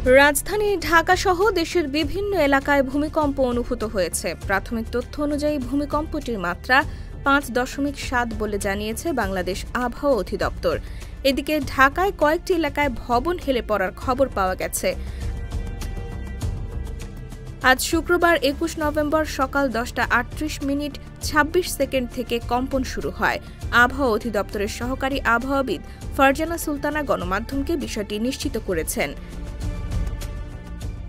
রাজধানী ঢাকাসহ দেশের বিভিন্ন এলাকায় ভূমিকম্প অনুভূত হয়েছে। প্রাথমিক তথ্য অনুযায়ী ভূমিকম্পটির মাত্রা 5.7 বলে জানিয়েছে বাংলাদেশ আবহাওয়া অধিদপ্তর। এদিকে ঢাকায় কয়েকটি এলাকায় ভবন হেলে পড়ার খবর পাওয়া গেছে। আজ শুক্রবার 21 নভেম্বর সকাল 10:38:26 থেকে কম্পন শুরু হয়। আবহাওয়া অধিদপ্তরের সহকারী আবহাওয়াবিদ ফারজানা সুলতানা গণমাধ্যমকে বিষয়টি নিশ্চিত করেছেন।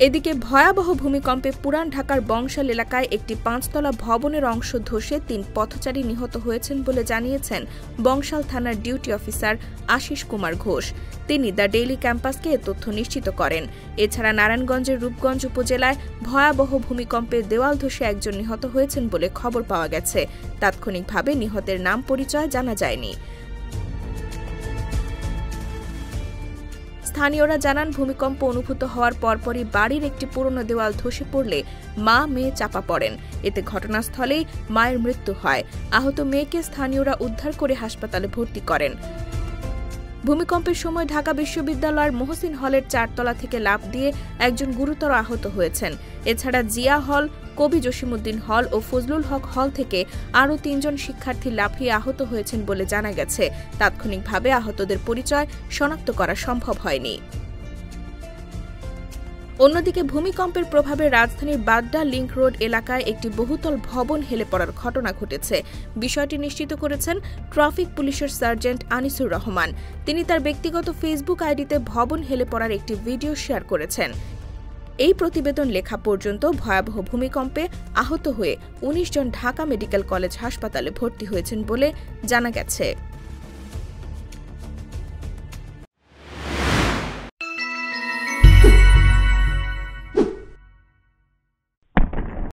এদিকে ভয়াবহ ভূমিকম্পে পুরান ঢাকার বংশাল এলাকায় একটি 5তলা ভবনের অংশ ধসে 3 পথচারী নিহত হয়েছেন বলে জানিয়েছেন বংশাল থানার ডিউটি অফিসার আশিস কুমার ঘোষ। তিনি দ্য ডেইলি ক্যাম্পাসকে এ তথ্য নিশ্চিত করেন। এছাড়া নারায়ণগঞ্জের রূপগঞ্জ উপজেলায় ভয়াবহ ভূমিকম্পে দেওয়াল ধসে একজন নিহত হয়েছেন বলে খবর পাওয়া গেছে। তাৎক্ষণিকভাবে নিহতের নাম পরিচয় জানা যায়নি। স্থানীয়রা জানান, ভূমিকম্প অনুভূত হওয়ার পরপরই বাড়ির একটি পুরনো দেওয়াল ধসে পড়লে মা মেয়ে চাপা পড়েন। এতে ঘটনাস্থলেই মায়ের মৃত্যু হয়। আহত মেয়েকে স্থানীয়রা উদ্ধার করে হাসপাতালে ভর্তি করেন। ভূমিকম্পের সময় ঢাকা বিশ্ববিদ্যালয়ের মহসিন হলের 4তলা থেকে লাফ দিয়ে একজন গুরুতর আহত হয়েছেন। এছাড়া জিয়া হল, কবি জসিমউদ্দিন হল ও ফজলুল হক হল থেকে আরও 3 জন শিক্ষার্থী লাফিয়ে আহত হয়েছেন বলে জানা গেছে। তাৎক্ষণিকভাবে আহতদের পরিচয় শনাক্ত করা সম্ভব হয়নি। অন্যদিকে ভূমিকম্পের প্রভাবে রাজধানীর বাড্ডা লিংক রোড এলাকায় একটি বহুতল ভবন হেলে পড়ার ঘটনা ঘটেছে। বিষয়টি নিশ্চিত করেছেন ট্রাফিক পুলিশের সার্জেন্ট আনিসুর রহমান। তিনি তার ব্যক্তিগত ফেসবুক আইডিতে ভবন হেলে পড়ার একটি ভিডিও শেয়ার করেছেন। এই প্রতিবেদন লেখা পর্যন্ত ভয়াবহ ভূমিকম্পে আহত হয়ে 19 জন ঢাকা মেডিকেল কলেজ হাসপাতালে ভর্তি হয়েছেন বলে জানা গেছে।